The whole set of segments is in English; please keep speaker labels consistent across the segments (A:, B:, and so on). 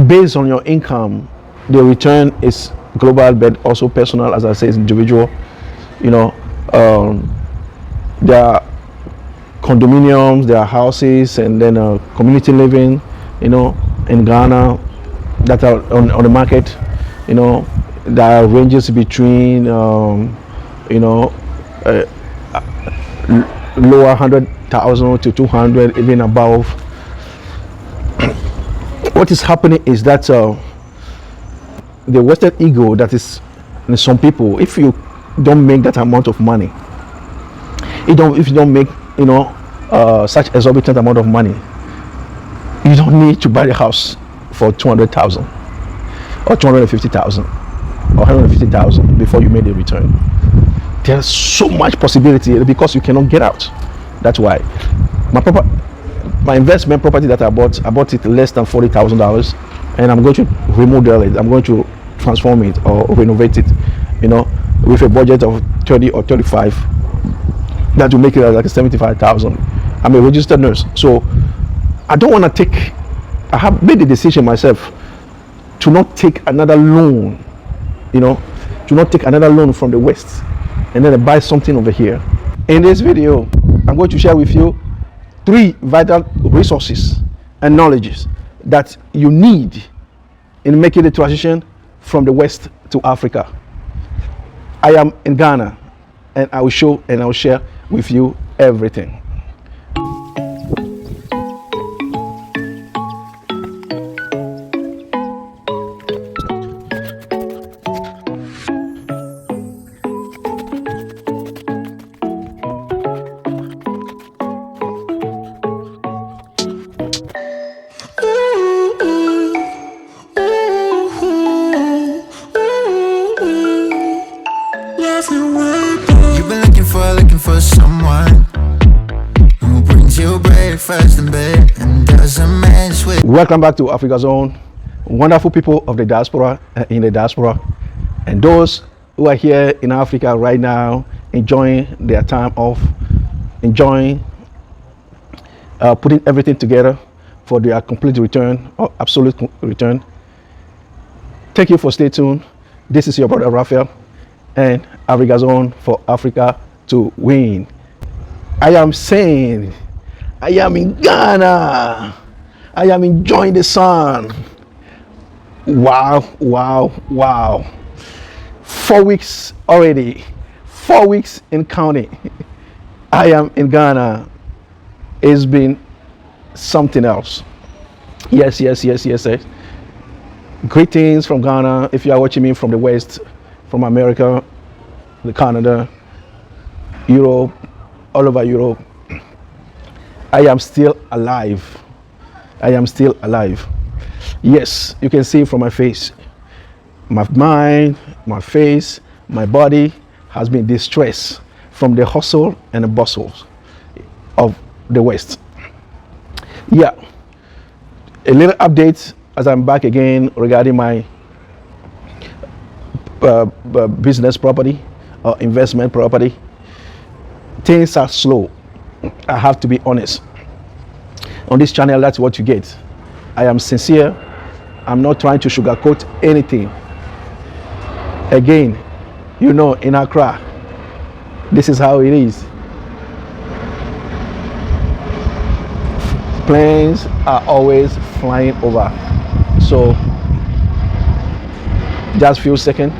A: based on your income, the return is global but also personal, as I say, it's individual. You know, there are condominiums, there are houses, and then community living, you know, in Ghana that are on the market. You know, there are ranges between you know, lower 100,000 to 200, even above. What is happening is that the wasted ego that is in some people, if you don't make that amount of money, if you don't make, you know, such exorbitant amount of money, you don't need to buy a house for 200,000 or 250,000 or 150,000 before you made a return. There's so much possibility because you cannot get out. That's why my investment property that I bought it less than $40,000, and I'm going to remodel it. I'm going to transform it or renovate it, you know, with a budget of 30 or 35. That will make it like 75,000. I'm a registered nurse, so I don't want to take. I have made the decision myself to not take another loan, you know, to not take another loan from the West and then buy something over here. In this video, I'm going to share with you 3 vital resources and knowledges that you need in making the transition from the West to Africa. I am in Ghana, and I will show and I will share with you everything.
B: Looking for someone who brings you breakfast in bed and doesn't mess with.
A: Welcome back to AfrigaZone, wonderful people of the diaspora, in the diaspora, and those who are here in Africa right now, enjoying their time off, enjoying putting everything together for their complete return or absolute return. Thank you for staying tuned. This is your brother Raphael and AfrigaZone for Africa to win. I am saying, I am in Ghana. I am enjoying the sun. Wow, wow, wow. 4 weeks already. 4 weeks in counting. I am in Ghana. It's been something else. Yes. Greetings from Ghana. If you are watching me from the West, from America, Canada, Europe, all over Europe, I am still alive. I am still alive. Yes, you can see from my face, my mind, my face, my body has been distressed from the hustle and the bustle of the West. Yeah, a little update as I'm back again regarding my business property or investment property. Things are slow. I have to be honest. On this channel, that's what you get. I am sincere. I'm not trying to sugarcoat anything. Again, you know, in Accra, this is how it is. Planes are always flying over. So, just few seconds.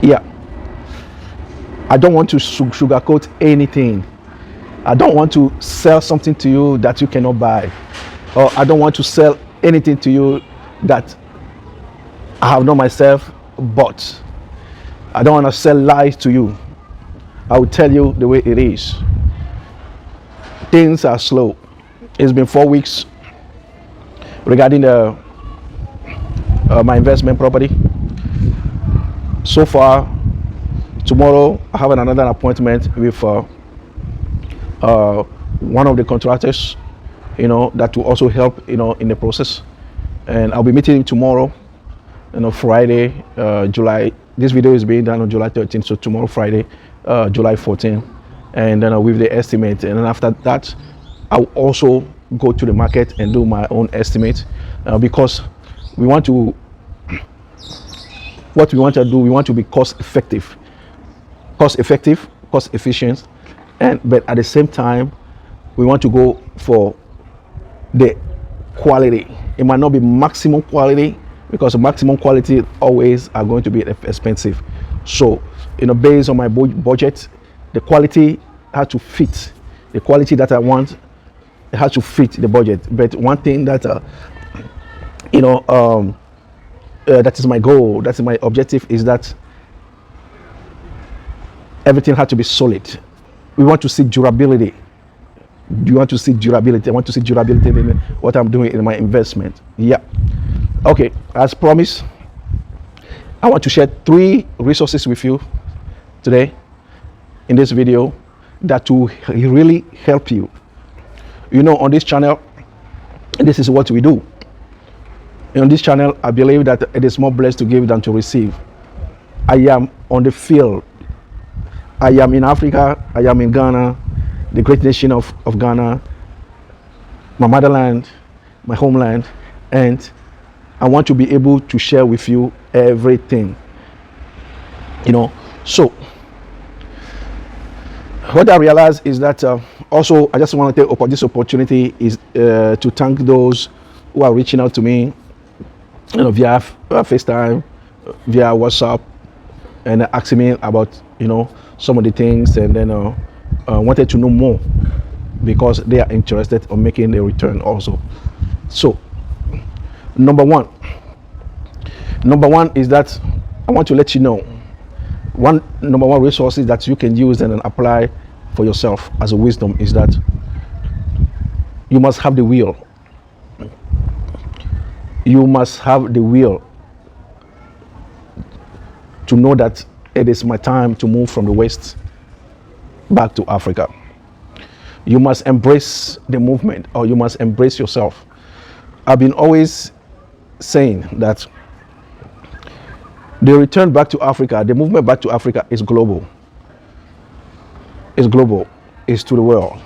A: Yeah. I don't want to sugarcoat anything. I don't want to sell something to you that you cannot buy. Or I don't want to sell anything to you that I have not myself bought. I don't want to sell lies to you. I will tell you the way it is. Things are slow. It's been 4 weeks regarding my investment property. So far, tomorrow I have another appointment with one of the contractors, you know, that will also help, you know, in the process. And I'll be meeting him tomorrow, you know, Friday, July. This video is being done on July 13th, so tomorrow, Friday, July 14th, and then with the estimate. And then after that, I'll also go to the market and do my own estimate, because we want to, what we want to do, we want to be cost efficient, but at the same time, we want to go for the quality. It might not be maximum quality, because maximum quality always are going to be expensive. So, based on my budget, the quality has to fit. The quality that I want, it has to fit the budget. But one thing that, that is my goal, that's my objective, is that everything has to be solid. We want to see durability. Do you want to see durability? I want to see durability in what I'm doing in my investment. Yeah. Okay, as promised, I want to share 3 resources with you today in this video that will really help you. On this channel, this is what we do. On this channel, I believe that it is more blessed to give than to receive. I am on the field. I am in Africa. I am in Ghana, the great nation of Ghana, my motherland, my homeland, and I want to be able to share with you everything. So what I realized is that also I just want to take this opportunity is to thank those who are reaching out to me, via FaceTime, via WhatsApp, and asking me about some of the things, and then wanted to know more because they are interested in making a return also. So number one is that I want to let you know number one resources that you can use and apply for yourself as a wisdom is that you must have the will. You must have the will to know that it is my time to move from the West back to Africa. You must embrace the movement, or you must embrace yourself. I've been always saying that the return back to Africa, the movement back to Africa is global. It's global. It's to the world.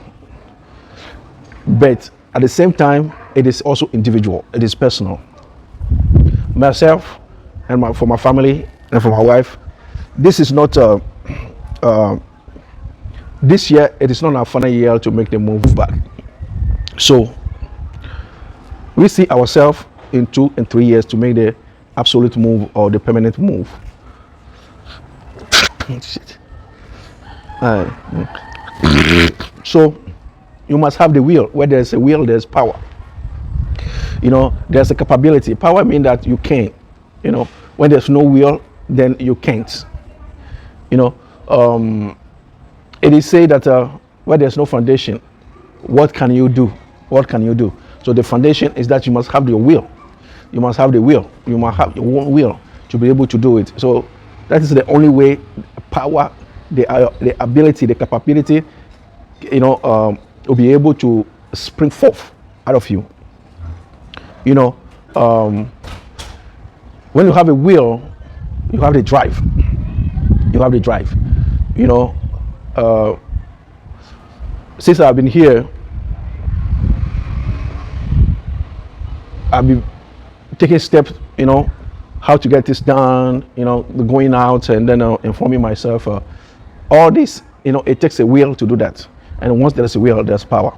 A: But at the same time, it is also individual. It is personal. Myself and for my family and for my wife, this is not this year. It is not our final year to make the move back. So we see ourselves in 2 and 3 years to make the absolute move or the permanent move. Shit. So you must have the will. Where there's a will, there's power. There's a capability. Power means that you can. When there's no will, then you can't. It is said that where there's no foundation, what can you do? What can you do? So the foundation is that you must have your will. You must have the will. You must have your own will to be able to do it. So that is the only way. Power, the ability, the capability, will be able to spring forth out of you. When you have a will, you have the drive. You have the drive. Since I've been here, I've been taking steps, how to get this done, going out and then informing myself. All this, it takes a will to do that. And once there's a will, there's power.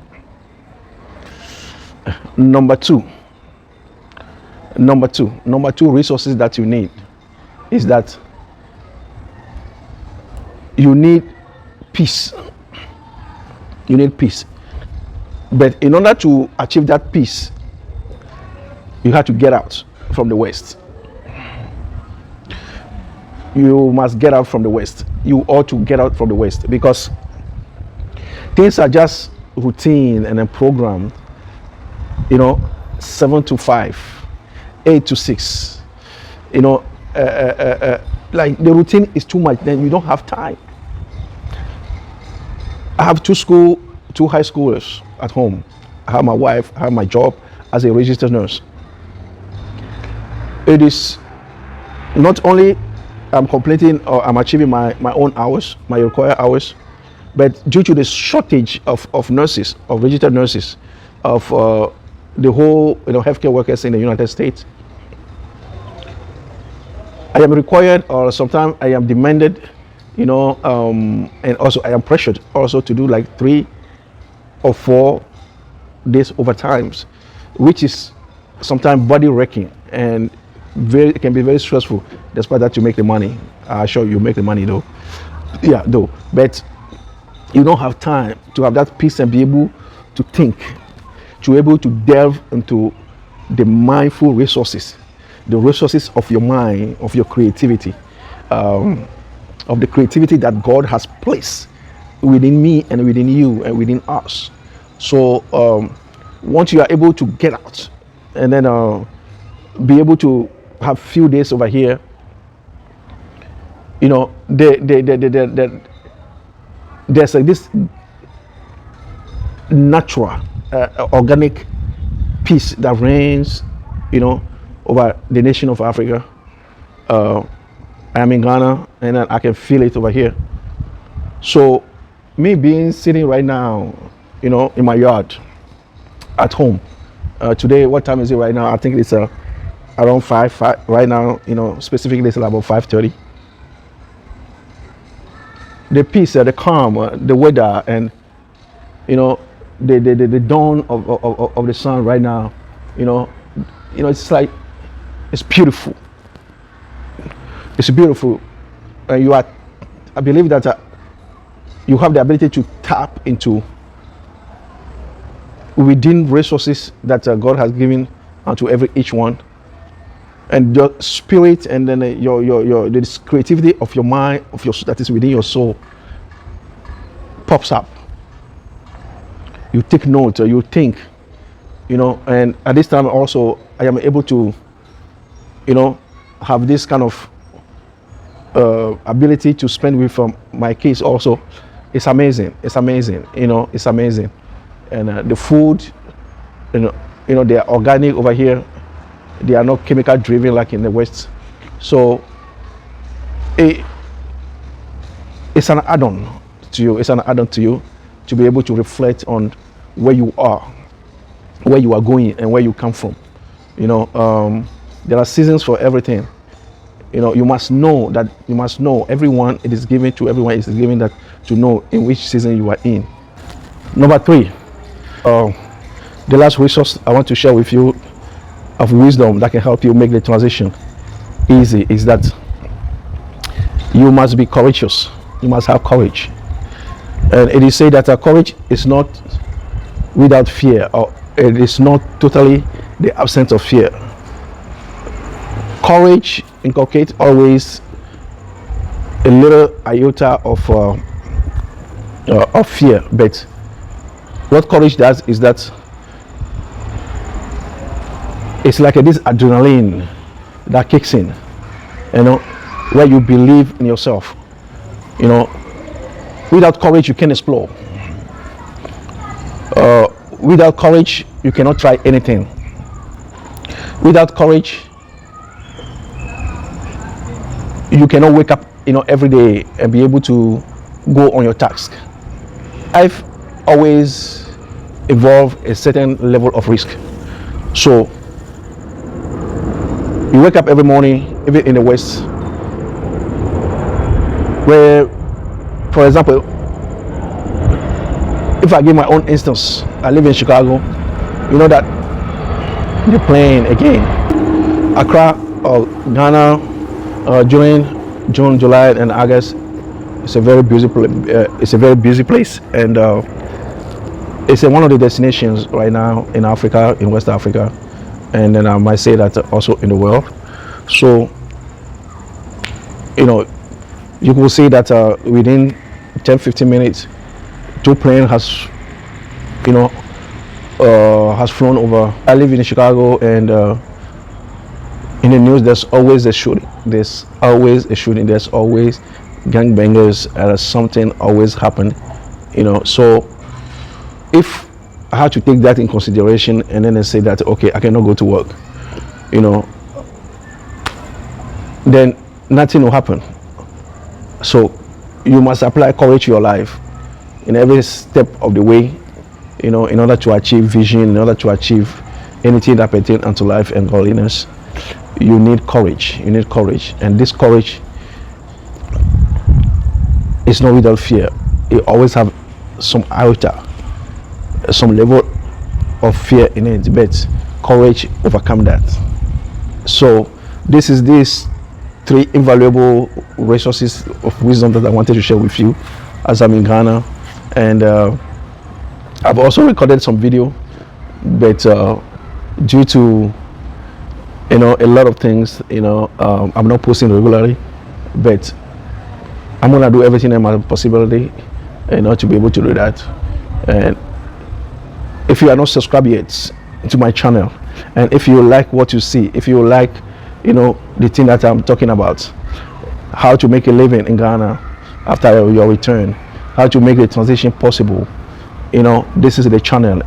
A: Number two resources that you need is that you need peace. You need peace. But in order to achieve that peace, you have to get out from the West. You must get out from the West. You ought to get out from the West because things are just routine and then programmed, 7 to 5, 8 to 6. Like the routine is too much, then you don't have time. I have 2 high schoolers at home. I have my wife, I have my job as a registered nurse. It is not only I'm completing or I'm achieving my own hours, my required hours, but due to the shortage of nurses, of registered nurses, of the whole healthcare workers in the United States. I am required, or sometimes I am demanded, and also I am pressured also to do like 3 or 4 days overtimes, which is sometimes body wrecking, and it can be very stressful. Despite that, you make the money. I assure you make the money though. Yeah, though, but you don't have time to have that peace and be able to think, to be able to delve into the mindful resources, the resources of your mind, of your creativity, of the creativity that God has placed within me and within you and within us. So once you are able to get out and then be able to have few days over here, there's like this natural organic peace that reigns over the nation of Africa. I am in Ghana and I can feel it over here. So me being sitting right now in my yard at home, today, what time is it right now? I think it's around 5 right now, specifically it's about 5:30. The peace, the calm, the weather, and the dawn of the sun right now, it's like, it's beautiful. It's beautiful. And I believe that you have the ability to tap into within resources that God has given unto each one, and your spirit, and then the creativity of your mind, that is within your soul, pops up. You take note, or you think, and at this time also I am able to, have this kind of ability to spend with my kids also. It's amazing. It's amazing. It's amazing. And the food, they are organic over here. They are not chemical driven like in the West. So it's an add-on to you. It's an add-on to you to be able to reflect on where you are going, and where you come from. There are seasons for everything. You must know that. Everyone, it is given to everyone. It is given that to know in which season you are in. Number 3, the last resource I want to share with you of wisdom that can help you make the transition easy is that you must be courageous. You must have courage. And it is said that courage is not without fear, or it is not totally the absence of fear. Courage inculcates always a little iota of fear, but what courage does is that it's like this adrenaline that kicks in, where you believe in yourself. Without courage you can explore. Without courage you cannot try anything. Without courage you cannot wake up every day and be able to go on your task. I've always involved a certain level of risk. So you wake up every morning, even in the West, where, for example, if I give my own instance, I live in Chicago. You know that the plane again, Accra or Ghana, during June, July, and August, it's a very busy place, and it's one of the destinations right now in Africa, in West Africa, and then I might say that also in the world. So you will see that within 10-15 minutes 2 planes has flown over. I live in Chicago, and in the news there's always a shooting. There's always gangbangers, something always happen. So if I had to take that in consideration, and then I say that okay, I cannot go to work, then nothing will happen. So you must apply courage to your life in every step of the way, you know, in order to achieve vision, in order to achieve anything that pertains unto life and godliness, you need courage. You need courage, and this courage is not without fear. You always have some iota, some level of fear in it, but courage overcome that. So this is these three invaluable resources of wisdom that I wanted to share with you as I'm in Ghana. And I've also recorded some video, but due to, you know, a lot of things, you know, I'm not posting regularly, but I'm gonna do everything in my possibility, you know, to be able to do that. And if you are not subscribed yet to my channel, and if you like what you see, if you like, you know, the thing that I'm talking about, how to make a living in Ghana after your return, how to make the transition possible, you know, this is the channel.